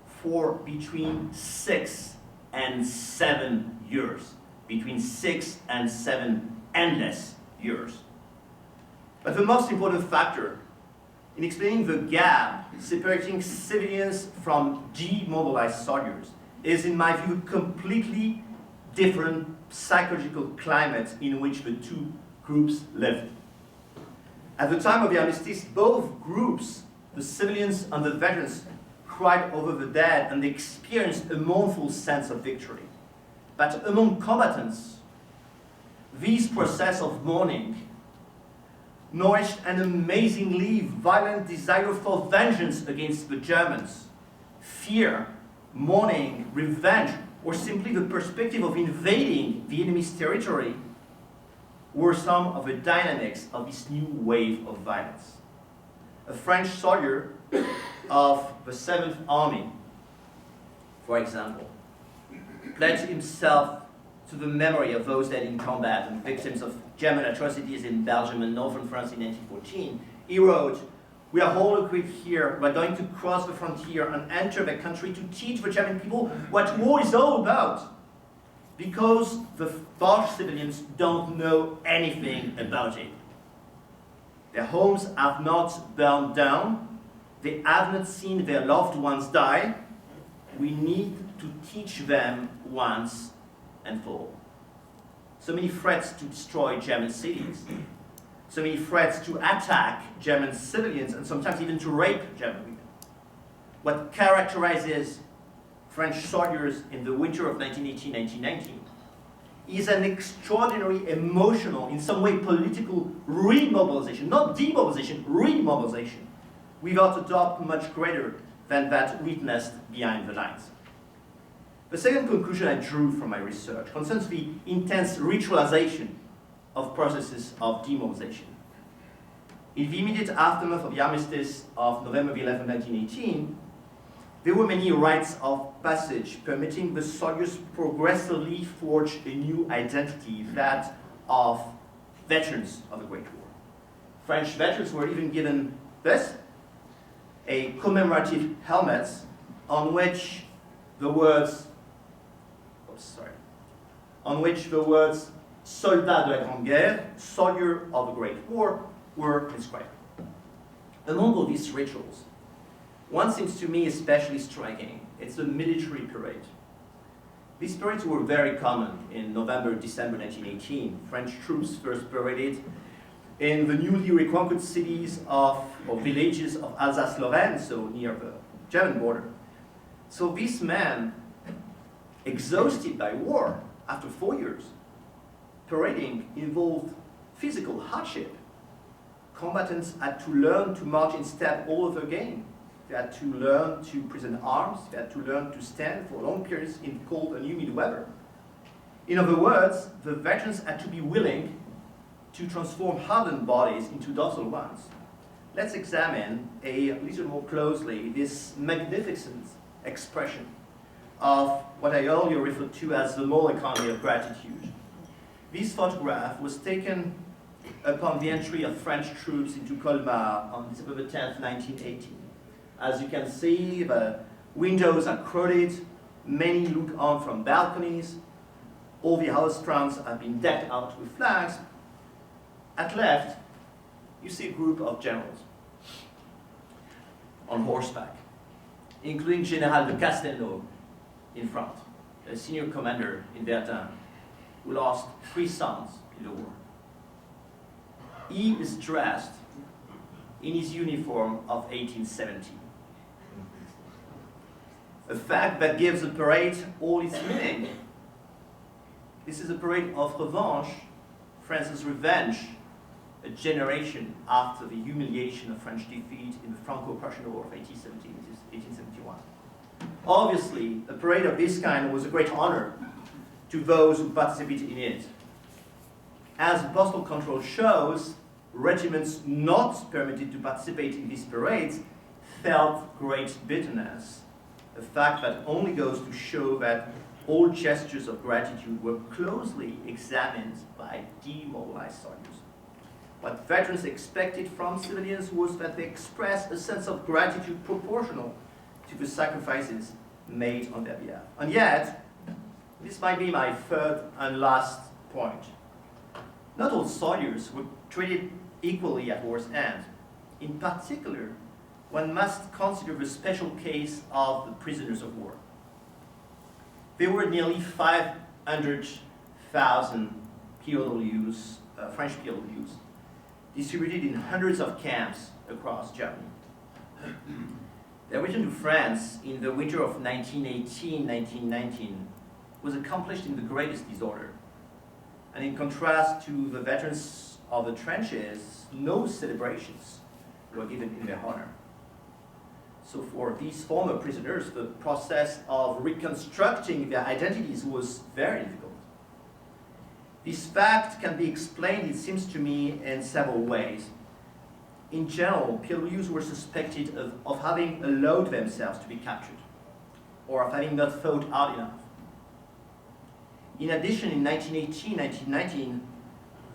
for between 6 and 7 years. Between 6 and 7 endless years. But the most important factor in explaining the gap separating civilians from demobilized soldiers is, in my view, a completely different psychological climate in which the two groups lived. At the time of the armistice, both groups, the civilians and the veterans, cried over the dead and experienced a mournful sense of victory. But among combatants, this process of mourning nourished an amazingly violent desire for vengeance against the Germans. Fear, mourning, revenge, or simply the perspective of invading the enemy's territory were some of the dynamics of this new wave of violence. A French soldier of the 7th Army, for example, pledged himself to the memory of those dead in combat and victims of German atrocities in Belgium and northern France in 1914. He wrote, "We are all agreed here, we are going to cross the frontier and enter the country to teach the German people what war is all about, because the Bosch civilians don't know anything about it. Their homes have not burned down, they have not seen their loved ones die. We need to teach them once and for all." So many threats to destroy German cities, so many threats to attack German civilians, and sometimes even to rape German women. What characterizes French soldiers in the winter of 1918-1919 is an extraordinary emotional, in some way political, remobilization, not demobilization, remobilization, without a doubt much greater than that witnessed behind the lines. The second conclusion I drew from my research concerns the intense ritualization of processes of demobilization. In the immediate aftermath of the armistice of November 11, 1918, there were many rites of passage permitting the soldiers progressively forge a new identity, that of veterans of the Great War. French veterans were even given this, a commemorative helmet on which the words Soldat de la Grande Guerre, soldier of the Great War, were inscribed. Among all these rituals, one seems to me especially striking. It's the military parade. These parades were very common in November, December 1918. French troops first paraded in the newly reconquered cities or villages of Alsace-Lorraine, so near the German border. So these men, exhausted by war after 4 years, parading involved physical hardship. Combatants had to learn to march in step all over again. They had to learn to present arms. They had to learn to stand for long periods in cold and humid weather. In other words, the veterans had to be willing to transform hardened bodies into docile ones. Let's examine a little more closely this magnificent expression of what I earlier referred to as the moral economy of gratitude. This photograph was taken upon the entry of French troops into Colmar on December 10th, 1918. As you can see, the windows are crowded, many look on from balconies, all the house fronts have been decked out with flags. At left, you see a group of generals on horseback, including General de Castelnau in front, a senior commander in Verdun, who lost 3 sons in the war. He is dressed in his uniform of 1870. A fact that gives the parade all its meaning. This is a parade of revanche, France's revenge, a generation after the humiliation of French defeat in the Franco-Prussian War of 1871. Obviously, a parade of this kind was a great honor to those who participated in it. As postal control shows, regiments not permitted to participate in these parades felt great bitterness, a fact that only goes to show that all gestures of gratitude were closely examined by demobilized soldiers. What veterans expected from civilians was that they express a sense of gratitude proportional to the sacrifices made on their behalf. And yet, this might be my third and last point. Not all soldiers were treated equally at war's end. In particular, one must consider the special case of the prisoners of war. There were nearly 500 1,000 POWs, French POWs, distributed in hundreds of camps across Germany. Their return to France in the winter of 1918-1919 was accomplished in the greatest disorder. And in contrast to the veterans of the trenches, no celebrations were given in their honor. So for these former prisoners, the process of reconstructing their identities was very difficult. This fact can be explained, it seems to me, in several ways. In general, POWs were suspected of having allowed themselves to be captured, or of having not thought out enough. In addition, in 1918-1919,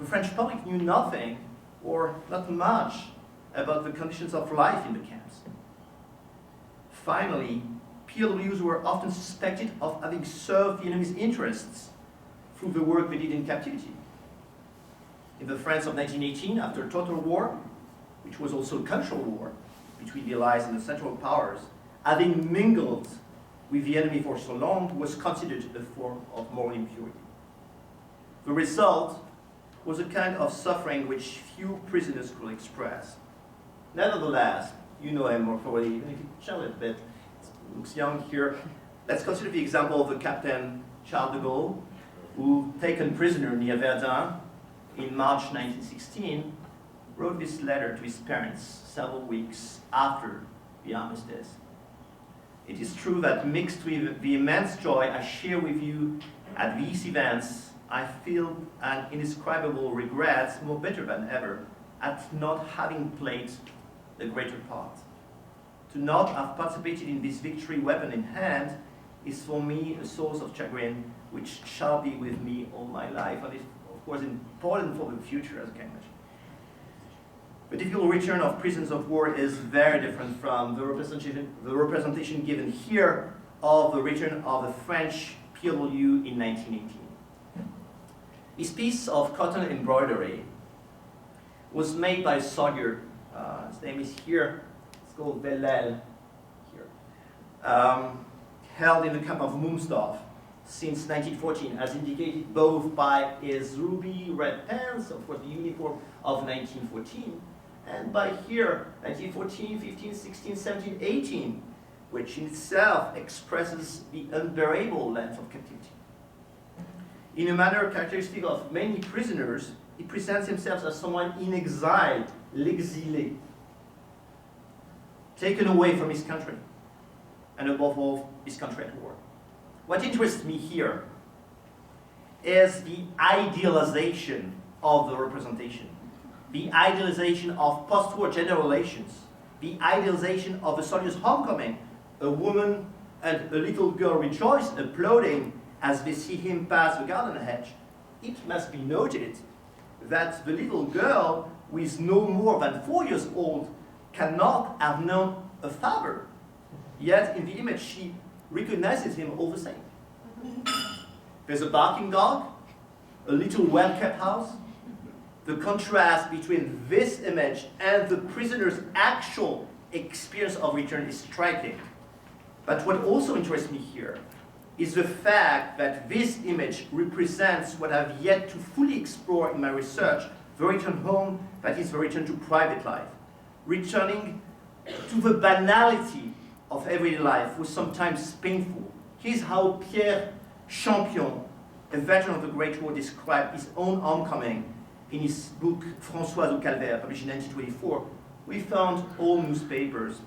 the French public knew nothing, or not much, about the conditions of life in the camps. Finally, POWs were often suspected of having served the enemy's interests through the work they did in captivity. In the France of 1918, after total war, which was also a cultural war between the Allies and the Central Powers, having mingled with the enemy for so long was considered a form of moral impurity. The result was a kind of suffering which few prisoners could express. Nevertheless, you know him more probably, even if you show it a bit, he looks young here. Let's consider the example of the Captain Charles de Gaulle, who, taken prisoner near Verdun in March 1916, wrote this letter to his parents several weeks after the armistice. It is true that mixed with the immense joy I share with you at these events, I feel an indescribable regret, more bitter than ever, at not having played the greater part. To not have participated in this victory weapon in hand is for me a source of chagrin which shall be with me all my life, and is of course important for the future, as I can imagine. The difficult return of prisoners of war is very different from the representation given here of the return of the French POW in 1918. This piece of cotton embroidery was made by a soldier. His name is here. It's called Vellel here. Held in the camp of Mumsdorf since 1914, as indicated both by his ruby red pants, of course the uniform of 1914, and by here, 1914, 15, 16, 17, 18, which in itself expresses the unbearable length of captivity. In a manner characteristic of many prisoners, he presents himself as someone in exile, l'exilé, taken away from his country, and above all, his country at war. What interests me here is the idealization of the representation, the idealization of post-war gender relations, the idealization of a soldier's homecoming, a woman and a little girl rejoice, applauding as they see him pass the garden hedge. It must be noted that the little girl, who is no more than 4 years old, cannot have known a father. Yet in the image she recognizes him all the same. There's a barking dog, a little well-kept house. The contrast between this image and the prisoner's actual experience of return is striking. But what also interests me here is the fact that this image represents what I've yet to fully explore in my research, the return home, that is the return to private life. Returning to the banality of everyday life was sometimes painful. Here's how Pierre Champion, a veteran of the Great War, described his own homecoming in his book Françoise au Calvaire, published in 1924. We found all newspapers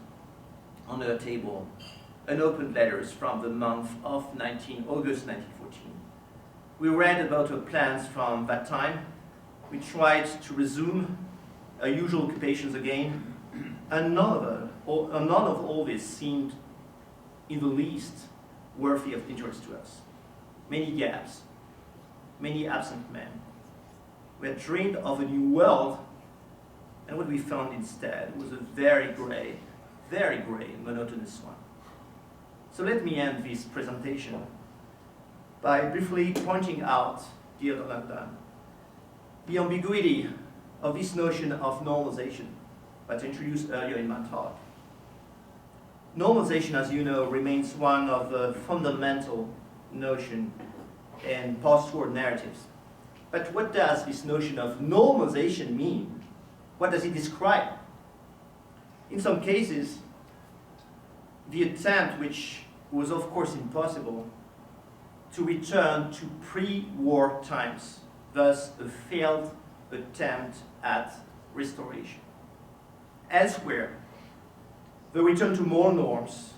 on the table, unopened letters from the month of August 1914. We read about her plans from that time. We tried to resume our usual occupations again, and none of all this seemed in the least worthy of interest to us. Many gaps, many absent men. We had dreamed of a new world, and what we found instead was a very gray and monotonous one. So let me end this presentation by briefly pointing out, dear Dunn, the ambiguity of this notion of normalization that I introduced earlier in my talk. Normalization, as you know, remains one of the fundamental notions and post-war narratives. But what does this notion of normalization mean? What does it describe? In some cases, the attempt, which was of course impossible, to return to pre-war times, thus a failed attempt at restoration. Elsewhere, the return to more norms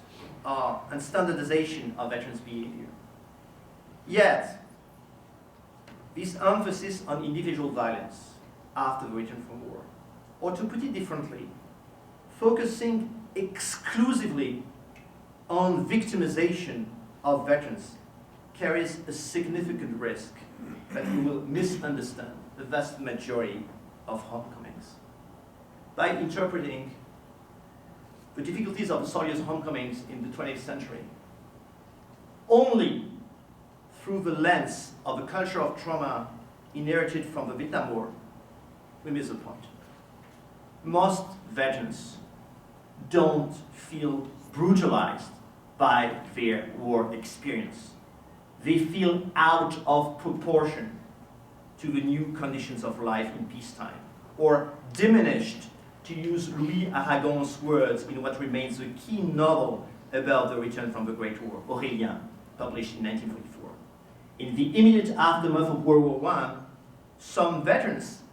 and standardization of veterans' behavior. Yet, this emphasis on individual violence after the return from war, or to put it differently, focusing exclusively on victimization of veterans carries a significant risk that we will misunderstand the vast majority of homecomings. By interpreting the difficulties of the soldiers' homecomings in the 20th century only through the lens of a culture of trauma inherited from the Vietnam War, we miss the point. Most veterans don't feel brutalized by their war experience. They feel out of proportion to the new conditions of life in peacetime, or diminished, to use Louis Aragon's words in what remains a key novel about the return from the Great War, Aurélien, published in 1944. In the immediate aftermath of World War I, some veterans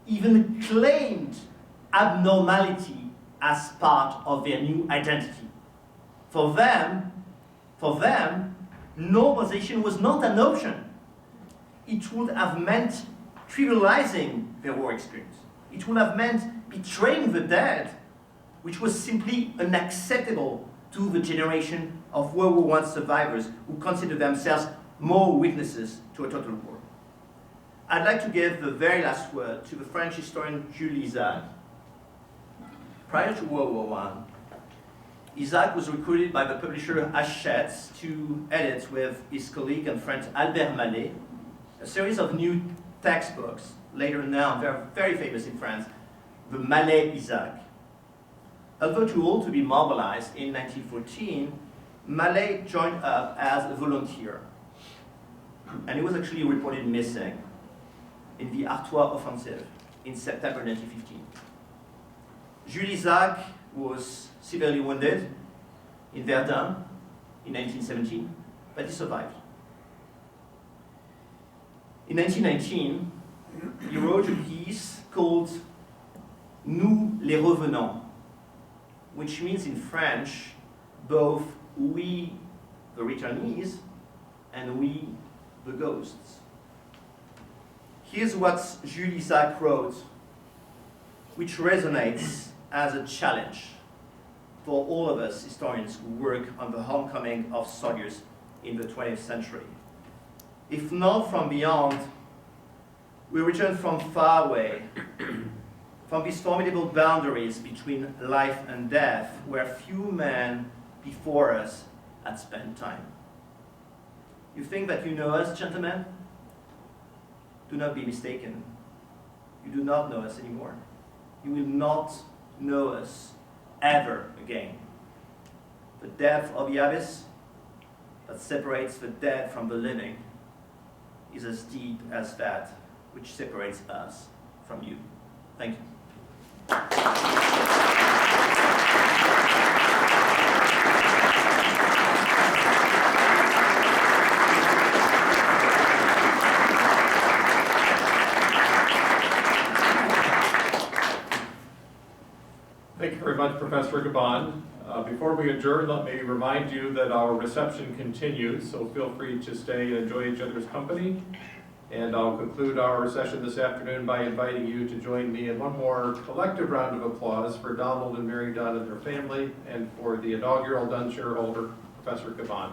even claimed abnormality as part of their new identity. For them, normalization was not an option. It would have meant trivializing their war experience. It would have meant betraying the dead, which was simply unacceptable to the generation of World War I survivors who considered themselves more witnesses to a total war. I'd like to give the very last word to the French historian Jules Isaac. Prior to World War I, Isaac was recruited by the publisher Hachette to edit with his colleague and friend Albert Mallet a series of new textbooks, later known, very famous in France, the Mallet-Isaac. Although too old to be mobilized in 1914, Mallet joined up as a volunteer, and he was actually reported missing in the Artois offensive in September 1915. Jules Isaac was severely wounded in Verdun in 1917, but he survived. In 1919, he wrote a piece called Nous les revenants, which means in French both we, the returnees, and we, the ghosts. Here's what Jules Isaac wrote, which resonates as a challenge for all of us historians who work on the homecoming of soldiers in the 20th century. If not from beyond, we return from far away, from these formidable boundaries between life and death, where few men before us had spent time. You think that you know us, gentlemen? Do not be mistaken. You do not know us anymore. You will not know us ever again. The depth of the abyss that separates the dead from the living is as deep as that which separates us from you. Thank you. Thank you very much, Professor Kaban. Before we adjourn, let me remind you that our reception continues, so feel free to stay and enjoy each other's company. And I'll conclude our session this afternoon by inviting you to join me in one more collective round of applause for Donald and Mary Dunn and their family, and for the inaugural Dunn Chair holder, Professor Kaban.